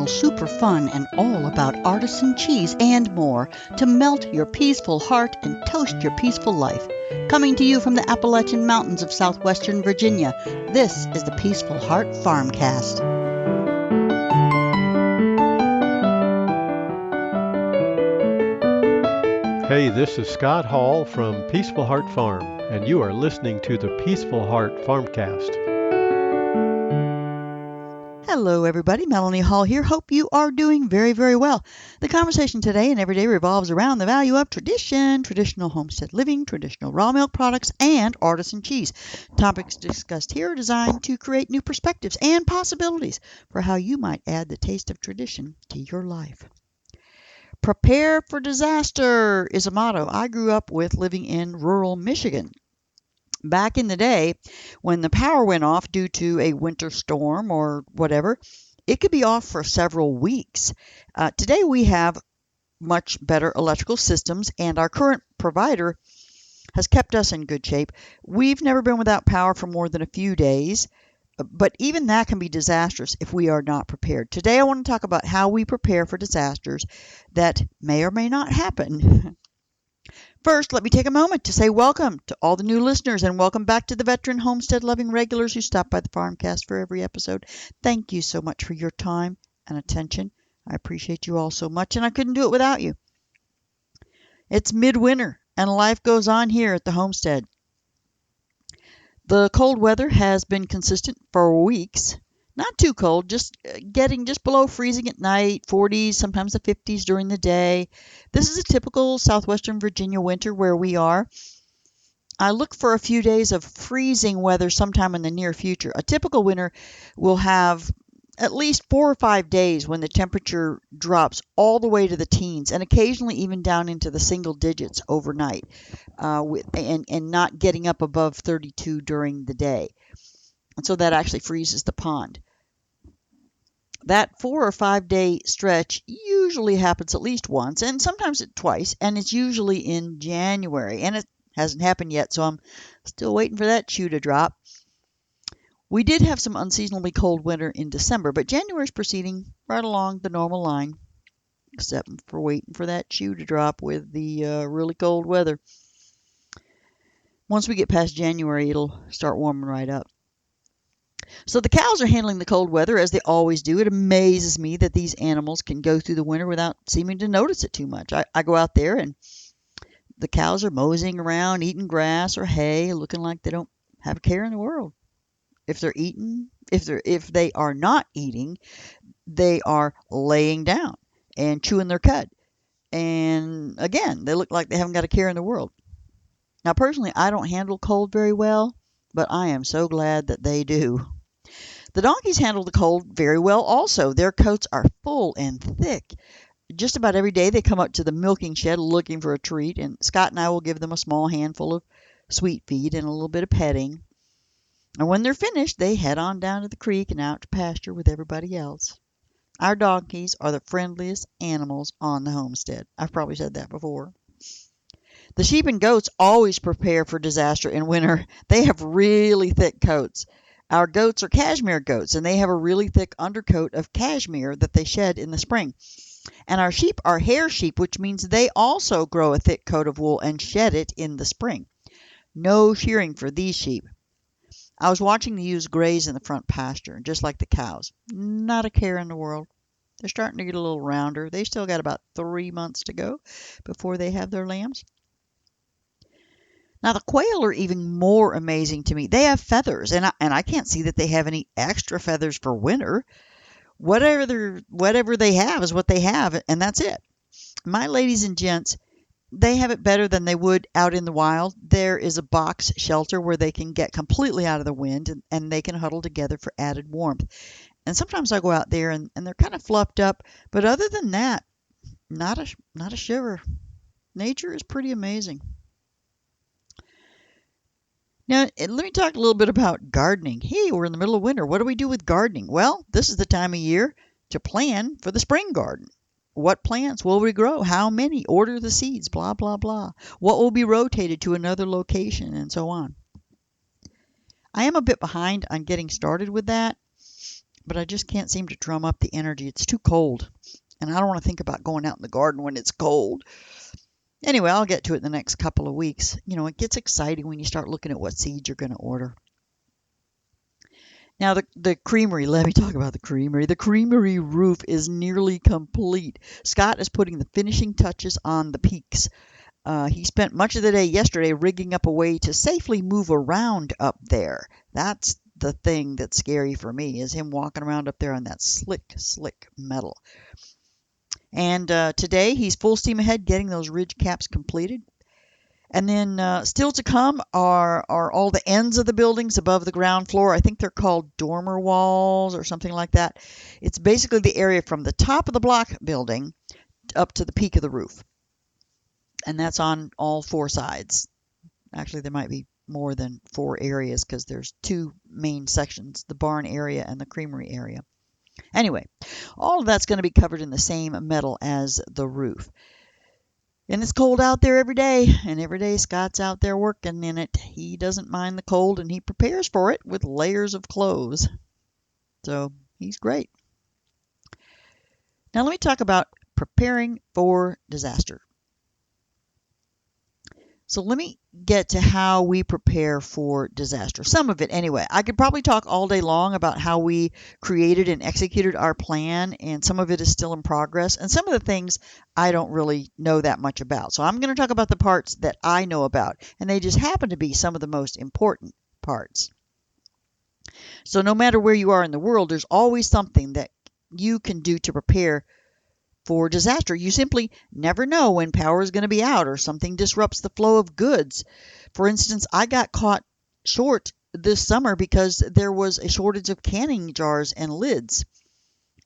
super fun, and all about artisan cheese and more to melt your peaceful heart and toast your peaceful life. Coming to you from the Appalachian Mountains of southwestern Virginia, this is the Peaceful Heart FarmCast. Hey, this is Scott Hall from Peaceful Heart Farm, and you are listening to the Peaceful Heart FarmCast. Hello, everybody. Melanie Hall here. Hope you are doing very, very well. The conversation today and every day revolves around the value of tradition, traditional homestead living, traditional raw milk products, and artisan cheese. Topics discussed here are designed to create new perspectives and possibilities for how you might add the taste of tradition to your life. Prepare for disaster is a motto I grew up with living in rural Michigan. Back in the day, when the power went off due to a winter storm or whatever, it could be off for several weeks. Today we have much better electrical systems, and our current provider has kept us in good shape. We've never been without power for more than a few days, but even that can be disastrous if we are not prepared. Today I want to talk about how we prepare for disasters that may or may not happen. First, let me take a moment to say welcome to all the new listeners and welcome back to the veteran homestead-loving regulars who stop by the FarmCast for every episode. Thank you so much for your time and attention. I appreciate you all so much, and I couldn't do it without you. It's midwinter, and life goes on here at the homestead. The cold weather has been consistent for weeks. Not too cold, just getting just below freezing at night, 40s, sometimes the 50s during the day. This is a typical southwestern Virginia winter where we are. I look for a few days of freezing weather sometime in the near future. A typical winter will have at least 4 or 5 days when the temperature drops all the way to the teens and occasionally even down into the single digits overnight and not getting up above 32 during the day. And so that actually freezes the pond. That 4 or 5 day stretch usually happens at least once and sometimes twice, and it's usually in January. And it hasn't happened yet, so I'm still waiting for that shoe to drop. We did have some unseasonably cold winter in December, but January's proceeding right along the normal line, except for waiting for that shoe to drop with the really cold weather. Once we get past January, it'll start warming right up. So the cows are handling the cold weather as they always do. It amazes me that these animals can go through the winter without seeming to notice it too much. I go out there and the cows are moseying around, eating grass or hay, looking like they don't have a care in the world. If they are not eating, they are laying down and chewing their cud. And again, they look like they haven't got a care in the world. Now, personally, I don't handle cold very well, but I am so glad that they do. The donkeys handle the cold very well also. Their coats are full and thick. Just about every day they come up to the milking shed looking for a treat, and Scott and I will give them a small handful of sweet feed and a little bit of petting. And when they're finished, they head on down to the creek and out to pasture with everybody else. Our donkeys are the friendliest animals on the homestead. I've probably said that before. The sheep and goats always prepare for disaster in winter. They have really thick coats. Our goats are cashmere goats, and they have a really thick undercoat of cashmere that they shed in the spring. And our sheep are hair sheep, which means they also grow a thick coat of wool and shed it in the spring. No shearing for these sheep. I was watching the ewes graze in the front pasture, just like the cows. Not a care in the world. They're starting to get a little rounder. They still got about 3 months to go before they have their lambs. Now, the quail are even more amazing to me. They have feathers, and I can't see that they have any extra feathers for winter. Whatever they have is what they have, and that's it. My ladies and gents, they have it better than they would out in the wild. There is a box shelter where they can get completely out of the wind, and they can huddle together for added warmth. And sometimes I go out there, and they're kind of fluffed up, but other than that, not a shiver. Nature is pretty amazing. Now, let me talk a little bit about gardening. Hey, we're in the middle of winter. What do we do with gardening? Well, this is the time of year to plan for the spring garden. What plants will we grow? How many? Order the seeds, blah, blah, blah. What will be rotated to another location, and so on. I am a bit behind on getting started with that, but I just can't seem to drum up the energy. It's too cold, and I don't want to think about going out in the garden when it's cold. Anyway, I'll get to it in the next couple of weeks. It gets exciting when you start looking at what seeds you're going to order. Now, the creamery, let me talk about the creamery. The creamery roof is nearly complete. Scott is putting the finishing touches on the peaks. He spent much of the day yesterday rigging up a way to safely move around up there. That's the thing that's scary for me, is him walking around up there on that slick metal. And today he's full steam ahead getting those ridge caps completed. And then still to come are all the ends of the buildings above the ground floor. I think they're called dormer walls or something like that. It's basically the area from the top of the block building up to the peak of the roof. And that's on all four sides. Actually, there might be more than 4 areas because there's 2 main sections, the barn area and the creamery area. Anyway, all of that's going to be covered in the same metal as the roof. And it's cold out there every day, and every day Scott's out there working in it. He doesn't mind the cold, and he prepares for it with layers of clothes. So he's great. Now let me talk about preparing for disaster. So let me get to how we prepare for disaster. Some of it anyway. I could probably talk all day long about how we created and executed our plan, and some of it is still in progress. And some of the things I don't really know that much about. So I'm going to talk about the parts that I know about, and they just happen to be some of the most important parts. So no matter where you are in the world, there's always something that you can do to prepare for disaster. You simply never know when power is going to be out or something disrupts the flow of goods. For instance, I got caught short this summer because there was a shortage of canning jars and lids.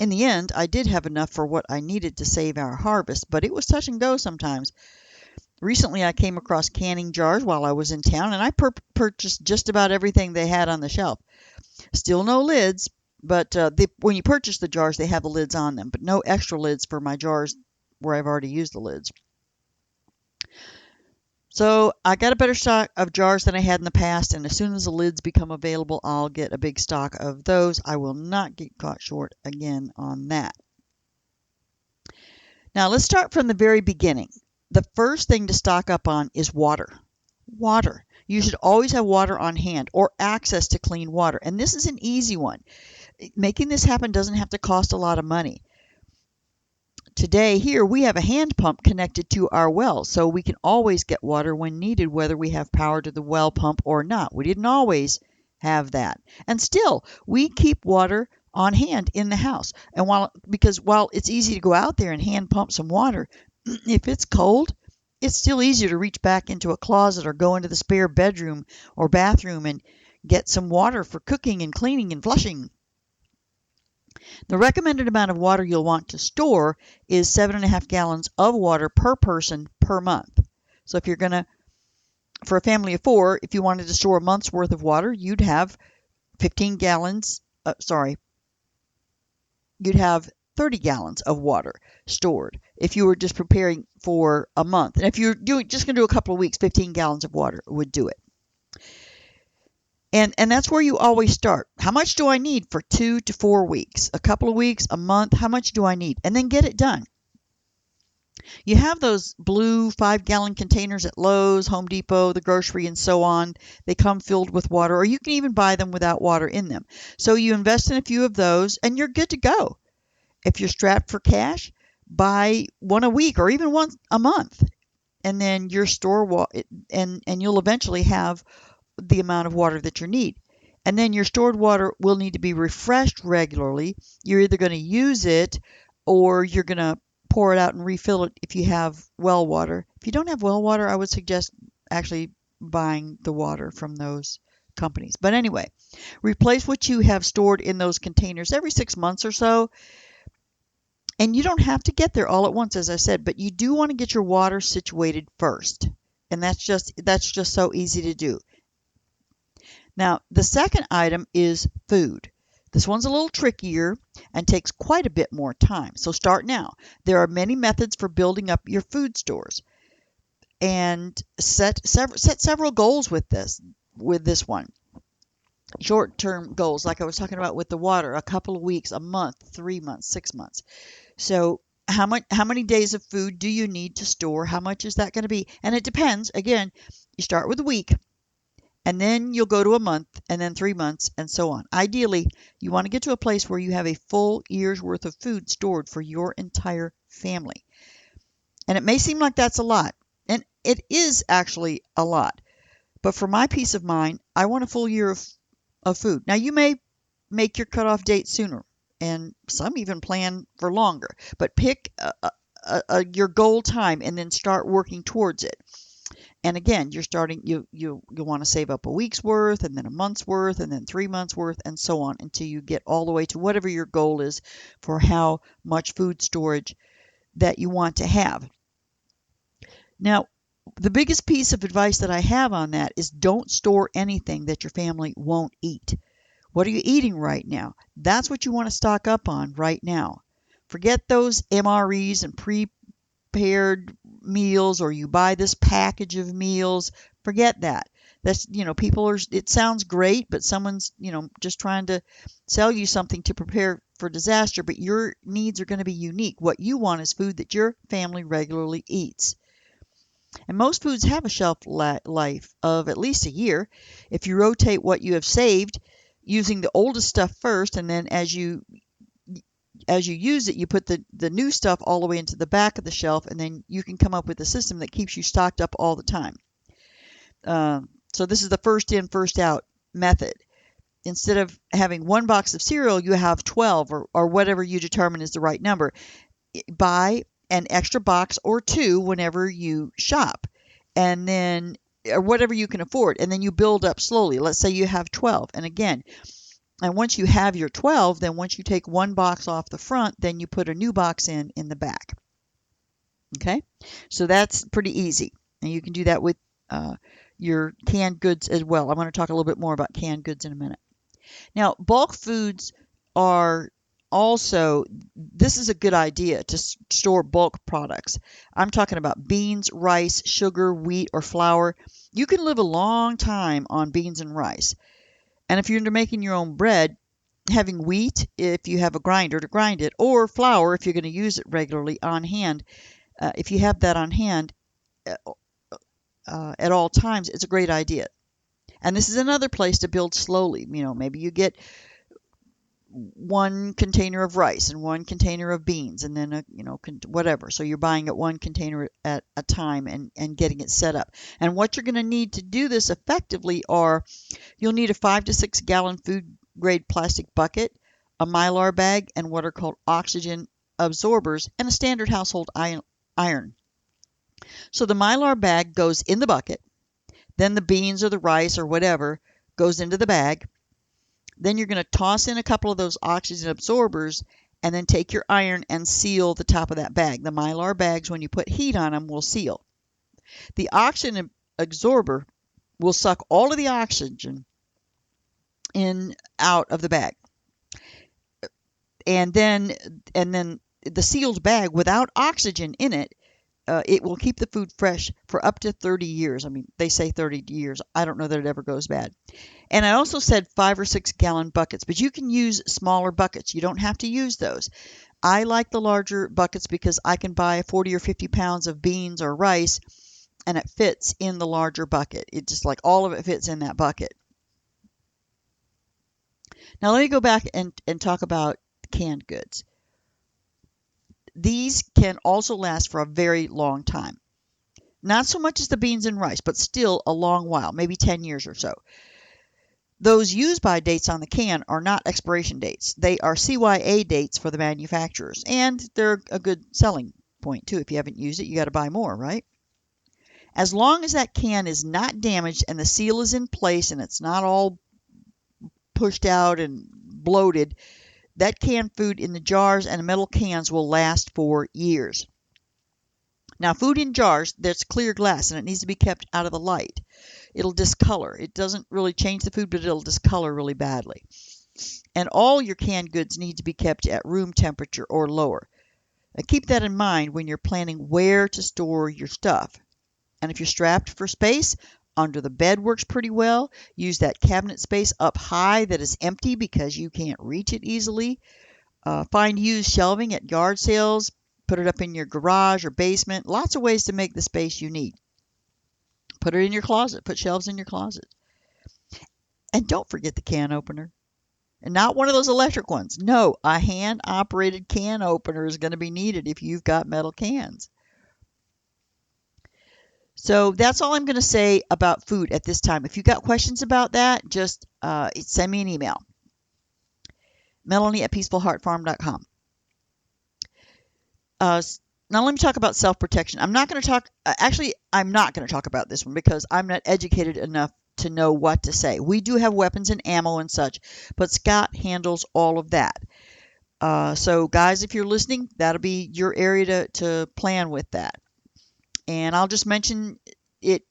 In the end, I did have enough for what I needed to save our harvest, but it was touch and go sometimes. Recently, I came across canning jars while I was in town, and I purchased just about everything they had on the shelf. Still no lids. But when you purchase the jars, they have the lids on them, but no extra lids for my jars where I've already used the lids. So I got a better stock of jars than I had in the past, and as soon as the lids become available, I'll get a big stock of those. I will not get caught short again on that. Now let's start from the very beginning. The first thing to stock up on is water. Water. You should always have water on hand or access to clean water, and this is an easy one. Making this happen doesn't have to cost a lot of money. Today, here, we have a hand pump connected to our well, so we can always get water when needed, whether we have power to the well pump or not. We didn't always have that. And still, we keep water on hand in the house. And while it's easy to go out there and hand pump some water, if it's cold, it's still easier to reach back into a closet or go into the spare bedroom or bathroom and get some water for cooking and cleaning and flushing. The recommended amount of water you'll want to store is 7.5 gallons of water per person per month. So if you're going to, for a family of 4, if you wanted to store a month's worth of water, you'd have 15 gallons, you'd have 30 gallons of water stored if you were just preparing for a month. And if you're just going to do a couple of weeks, 15 gallons of water would do it. And that's where you always start. How much do I need for 2 to 4 weeks? A couple of weeks, a month? How much do I need? And then get it done. You have those blue 5-gallon containers at Lowe's, Home Depot, the grocery, and so on. They come filled with water, or you can even buy them without water in them. So you invest in a few of those, and you're good to go. If you're strapped for cash, buy one a week or even one a month. And then your and you'll eventually have the amount of water that you need. And then your stored water will need to be refreshed regularly. You're either going to use it or you're going to pour it out and refill it if you have well water. If you don't have well water, I would suggest actually buying the water from those companies. But anyway, replace what you have stored in those containers every 6 months or so. And you don't have to get there all at once, as I said, but you do want to get your water situated first. And that's just so easy to do. Now, the second item is food. This one's a little trickier and takes quite a bit more time. So start now. There are many methods for building up your food stores. And set several goals with this one. short-term goals, like I was talking about with the water, a couple of weeks, a month, 3 months, 6 months. So how many days of food do you need to store? How much is that going to be? And it depends. Again, you start with a week, and then you'll go to a month, and then 3 months, and so on. Ideally, you want to get to a place where you have a full year's worth of food stored for your entire family. And it may seem like that's a lot, and it is actually a lot. But for my peace of mind, I want a full year of food. Now, you may make your cutoff date sooner, and some even plan for longer. But pick your goal time and then start working towards it. And again, you're starting. You want to save up a week's worth, and then a month's worth, and then 3 months worth, and so on until you get all the way to whatever your goal is for how much food storage that you want to have. Now, the biggest piece of advice that I have on that is don't store anything that your family won't eat. What are you eating right now? That's what you want to stock up on right now. Forget those MREs and prepared meals, or you buy this package of meals. Forget that. That's, people are, it sounds great, but someone's, just trying to sell you something to prepare for disaster, but your needs are going to be unique. What you want is food that your family regularly eats. And most foods have a shelf life of at least a year. If you rotate what you have saved using the oldest stuff first, and then as you use it, you put the new stuff all the way into the back of the shelf, and then you can come up with a system that keeps you stocked up all the time. So this is the first in, first out method. Instead of having one box of cereal, you have 12 or whatever you determine is the right number. Buy an extra box or two whenever you shop, and then or whatever you can afford, and then you build up slowly. Let's say you have 12, and once you have your 12, then once you take one box off the front, then you put a new box in the back. Okay, so that's pretty easy, and you can do that with your canned goods as well. I'm going to talk a little bit more about canned goods in a minute. Now, bulk foods are also, this is a good idea to store bulk products. I'm talking about beans, rice, sugar, wheat, or flour. You can live a long time on beans and rice. And if you're into making your own bread, having wheat, if you have a grinder to grind it, or flour, if you're going to use it regularly on hand, if you have that on hand at all times, it's a great idea. And this is another place to build slowly. Maybe you get one container of rice and one container of beans, and then whatever. So you're buying it one container at a time and getting it set up. And what you're going to need to do this effectively are, you'll need a 5 to 6 gallon food grade plastic bucket, a Mylar bag, and what are called oxygen absorbers, and a standard household iron. So the Mylar bag goes in the bucket, then the beans or the rice or whatever goes into the bag. Then you're going to toss in a couple of those oxygen absorbers, and then take your iron and seal the top of that bag. The Mylar bags, when you put heat on them, will seal. The oxygen absorber will suck all of the oxygen out of the bag. And then the sealed bag without oxygen in it, it will keep the food fresh for up to 30 years. I mean, they say 30 years. I don't know that it ever goes bad. And I also said 5 or 6 gallon buckets, but you can use smaller buckets. You don't have to use those. I like the larger buckets because I can buy 40 or 50 pounds of beans or rice, and it fits in the larger bucket. It just, like, all of it fits in that bucket. Now let me go back and talk about canned goods. These can also last for a very long time. Not so much as the beans and rice, but still a long while, maybe 10 years or so. Those use-by dates on the can are not expiration dates. They are CYA dates for the manufacturers, and they're a good selling point too. If you haven't used it, you got to buy more, right? As long as that can is not damaged and the seal is in place and it's not all pushed out and bloated, that canned food in the jars and the metal cans will last for years. Now, food in jars, that's clear glass, and it needs to be kept out of the light. It'll discolor. It doesn't really change the food, but it'll discolor really badly. And all your canned goods need to be kept at room temperature or lower. Now, keep that in mind when you're planning where to store your stuff. And if you're strapped for space, under the bed works pretty well. Use that cabinet space up high that is empty because you can't reach it easily. Find used shelving at yard sales. Put it up in your garage or basement. Lots of ways to make the space you need. Put it in your closet. Put shelves in your closet. And don't forget the can opener. And not one of those electric ones. No, a hand-operated can opener is going to be needed if you've got metal cans. So that's all I'm going to say about food at this time. If you've got questions about that, just send me an email. Melanie@peacefulheartfarm.com. Now let me talk about self-protection. I'm not going to talk about this one because I'm not educated enough to know what to say. We do have weapons and ammo and such, but Scott handles all of that. So guys, if you're listening, that'll be your area to plan with that. And I'll just mention it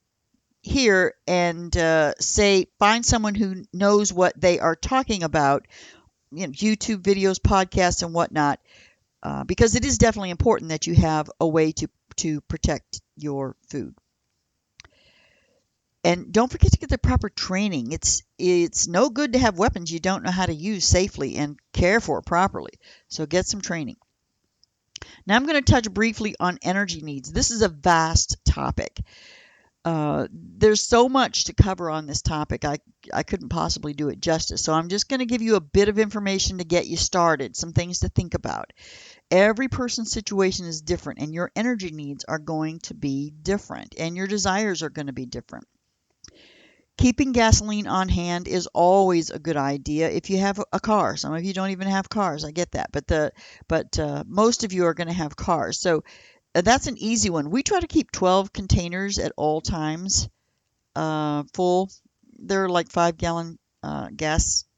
here and say find someone who knows what they are talking about, YouTube videos, podcasts, and whatnot, because it is definitely important that you have a way to protect your food. And don't forget to get the proper training. It's no good to have weapons you don't know how to use safely and care for properly. So get some training. Now I'm going to touch briefly on energy needs. This is a vast topic. There's so much to cover on this topic. I couldn't possibly do it justice. So I'm just going to give you a bit of information to get you started, some things to think about. Every person's situation is different, and your energy needs are going to be different, and your desires are going to be different. Keeping gasoline on hand is always a good idea if you have a car. Some of you don't even have cars. I get that. But most of you are going to have cars. So that's an easy one. We try to keep 12 containers at all times full. They're like 5-gallon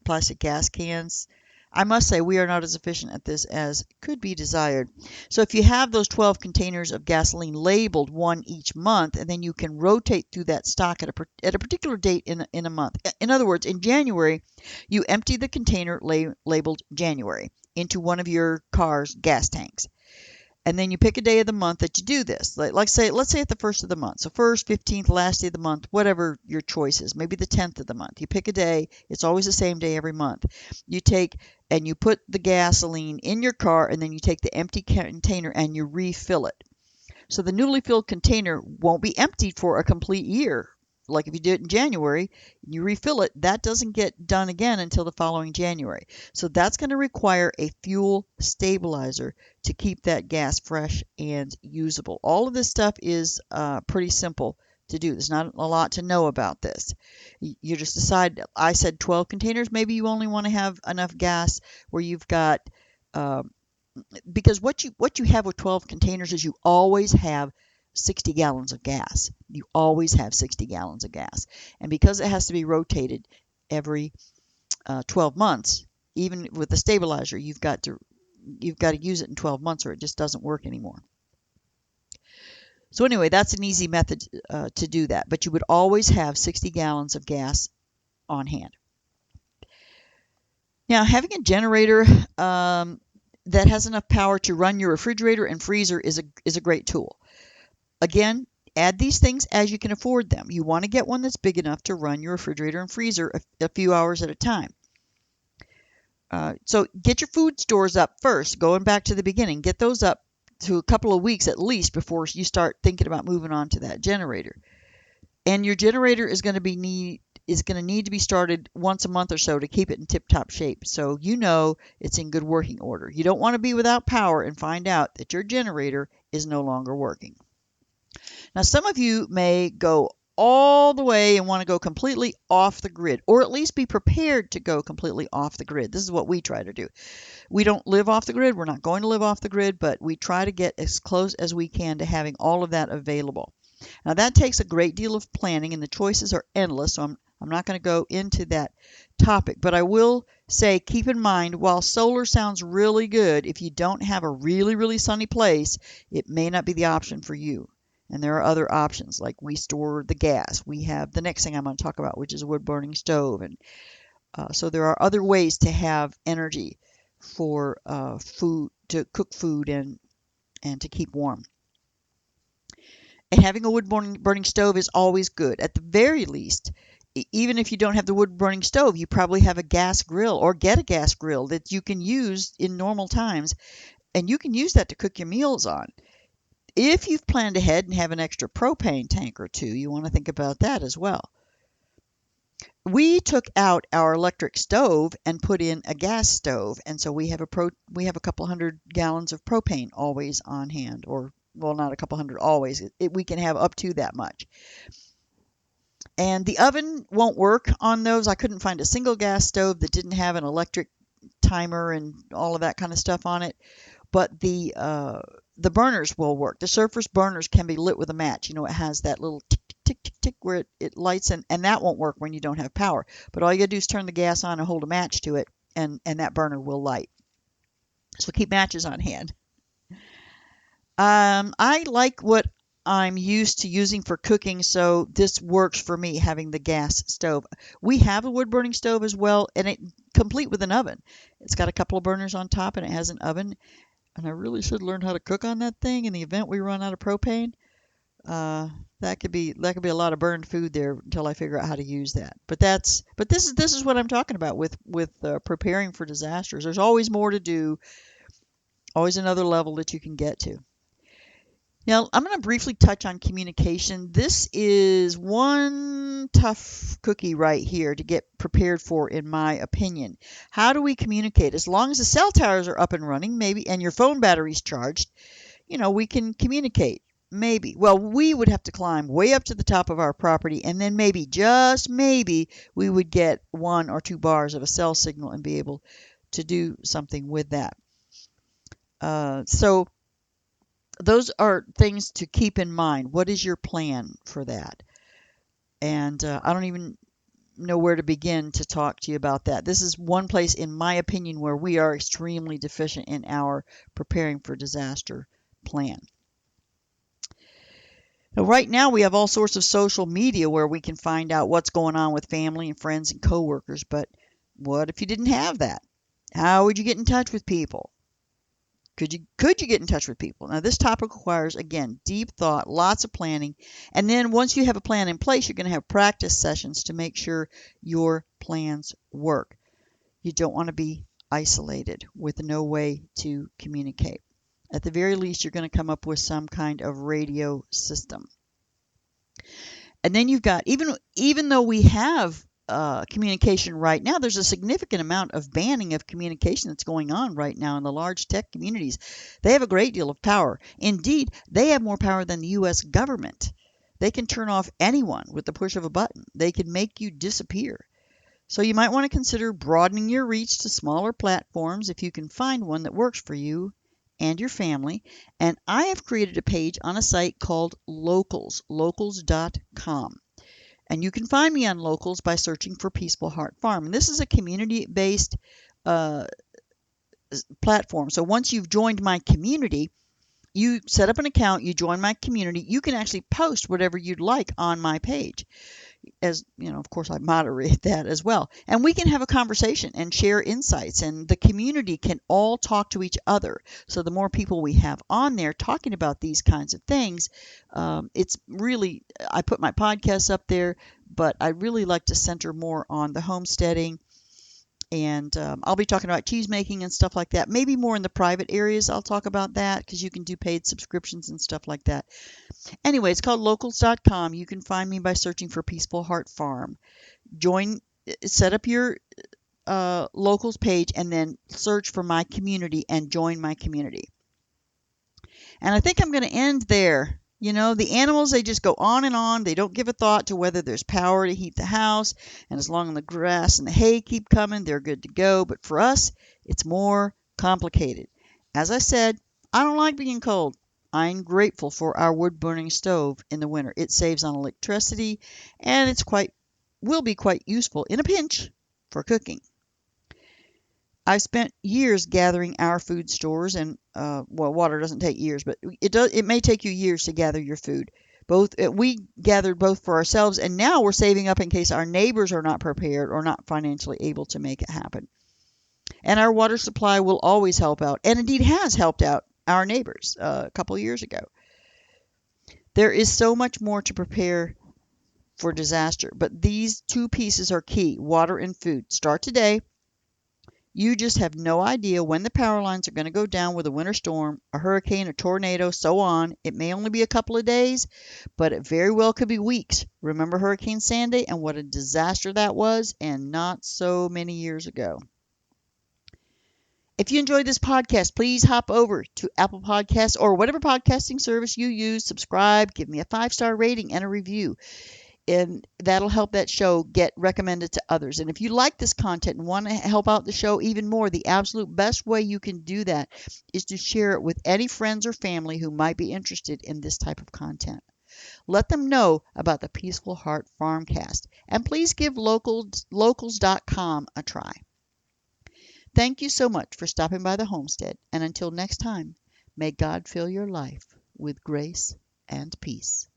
plastic gas cans. I must say we are not as efficient at this as could be desired. So if you have those 12 containers of gasoline labeled, one each month, and then you can rotate through that stock at a particular date in a month. In other words, in January, you empty the container labeled January into one of your car's gas tanks. And then you pick a day of the month that you do this. Let's say at the first of the month. So 1st, 15th, last day of the month, whatever your choice is. Maybe the 10th of the month. You pick a day. It's always the same day every month. You take and you put the gasoline in your car, and then you take the empty container and you refill it. So the newly filled container won't be emptied for a complete year. Like if you do it in January, you refill it, that doesn't get done again until the following January. So that's going to require a fuel stabilizer to keep that gas fresh and usable. All of this stuff is pretty simple to do. There's not a lot to know about this. You just decide, I said 12 containers, maybe you only want to have enough gas where you've got, because what you have with 12 containers is you always have 60 gallons of gas. You always have 60 gallons of gas. And because it has to be rotated every 12 months, even with the stabilizer, you've got to use it in 12 months or it just doesn't work anymore. So anyway, that's an easy method to do that. But you would always have 60 gallons of gas on hand. Now, having a generator that has enough power to run your refrigerator and freezer is a great tool. Again, add these things as you can afford them. You want to get one that's big enough to run your refrigerator and freezer a few hours at a time. So get your food stores up first, going back to the beginning. Get those up to a couple of weeks at least before you start thinking about moving on to that generator. And your generator is going to need to be started once a month or so to keep it in tip-top shape, so you know it's in good working order. You don't want to be without power and find out that your generator is no longer working. Now, some of you may go all the way and want to go completely off the grid, or at least be prepared to go completely off the grid. This is what we try to do. We don't live off the grid. We're not going to live off the grid, but we try to get as close as we can to having all of that available. Now, that takes a great deal of planning, and the choices are endless, so I'm not going to go into that topic. But I will say, keep in mind, while solar sounds really good, if you don't have a really, really sunny place, it may not be the option for you. And there are other options, like we store the gas. We have the next thing I'm going to talk about, which is a wood-burning stove. And so there are other ways to have energy for food, to cook food and to keep warm. And having a wood-burning stove is always good. At the very least, even if you don't have the wood-burning stove, you probably have a gas grill or get a gas grill that you can use in normal times, and you can use that to cook your meals on. If you've planned ahead and have an extra propane tank or two, you want to think about that as well. We took out our electric stove and put in a gas stove, and so we have a couple hundred gallons of propane always on hand, or well, not a couple hundred always. We can have up to that much. And the oven won't work on those. I couldn't find a single gas stove that didn't have an electric timer and all of that kind of stuff on it. But the burners will work. The surface burners can be lit with a match. You know, it has that little tick, tick, tick, tick where it lights, and that won't work when you don't have power. But all you got to do is turn the gas on and hold a match to it, and that burner will light. So keep matches on hand. I like what I'm used to using for cooking, so this works for me, having the gas stove. We have a wood-burning stove as well, and it complete with an oven. It's got a couple of burners on top, and it has an oven. And I really should learn how to cook on that thing in the event we run out of propane. That could be a lot of burned food there until I figure out how to use that. But this is what I'm talking about with preparing for disasters. There's always more to do, always another level that you can get to. Now, I'm going to briefly touch on communication. This is one tough cookie right here to get prepared for, in my opinion. How do we communicate? As long as the cell towers are up and running, maybe, and your phone battery's charged, we can communicate. Maybe. Well, we would have to climb way up to the top of our property, and then maybe, just maybe, we would get 1 or 2 bars of a cell signal and be able to do something with that. So those are things to keep in mind. What is your plan for that? And I don't even know where to begin to talk to you about that. This is one place, in my opinion, where we are extremely deficient in our preparing for disaster plan. Now, right now, we have all sorts of social media where we can find out what's going on with family and friends and coworkers. But what if you didn't have that? How would you get in touch with people? Could you get in touch with people? Now, this topic requires, again, deep thought, lots of planning. And then once you have a plan in place, you're going to have practice sessions to make sure your plans work. You don't want to be isolated with no way to communicate. At the very least, you're going to come up with some kind of radio system. And then you've got, even though we have communication right now, there's a significant amount of banning of communication that's going on right now in the large tech communities. They have a great deal of power. Indeed, they have more power than the U.S. government. They can turn off anyone with the push of a button. They can make you disappear. So you might want to consider broadening your reach to smaller platforms if you can find one that works for you and your family. And I have created a page on a site called Locals, locals.com. And you can find me on Locals by searching for Peaceful Heart Farm. And this is a community-based platform. So once you've joined my community, you set up an account, you join my community, you can actually post whatever you'd like on my page. As you know, of course, I moderate that as well. And we can have a conversation and share insights, and the community can all talk to each other. So the more people we have on there talking about these kinds of things, it's really, I put my podcasts up there, but I really like to center more on the homesteading. And I'll be talking about cheese making and stuff like that. Maybe more in the private areas I'll talk about that, because you can do paid subscriptions and stuff like that. Anyway, it's called locals.com. You can find me by searching for Peaceful Heart Farm. Set up your Locals page, and then search for my community and join my community. And I think I'm going to end there. You know, the animals, they just go on and on. They don't give a thought to whether there's power to heat the house. And as long as the grass and the hay keep coming, they're good to go. But for us, it's more complicated. As I said, I don't like being cold. I'm grateful for our wood-burning stove in the winter. It saves on electricity, and will be quite useful in a pinch for cooking. I've spent years gathering our food stores, and water doesn't take years, but it may take you years to gather your food. We gathered both for ourselves, and now we're saving up in case our neighbors are not prepared or not financially able to make it happen. And our water supply will always help out, and indeed has helped out our neighbors a couple of years ago. There is so much more to prepare for disaster, but these two pieces are key: water and food. Start today. You just have no idea when the power lines are going to go down with a winter storm, a hurricane, a tornado, so on. It may only be a couple of days, but it very well could be weeks. Remember Hurricane Sandy and what a disaster that was, and not so many years ago. If you enjoyed this podcast, please hop over to Apple Podcasts or whatever podcasting service you use. Subscribe, give me a 5-star rating and a review, and that'll help that show get recommended to others. And if you like this content and want to help out the show even more, the absolute best way you can do that is to share it with any friends or family who might be interested in this type of content. Let them know about the Peaceful Heart FarmCast, and please give locals.com a try. Thank you so much for stopping by the homestead, and until next time, may God fill your life with grace and peace.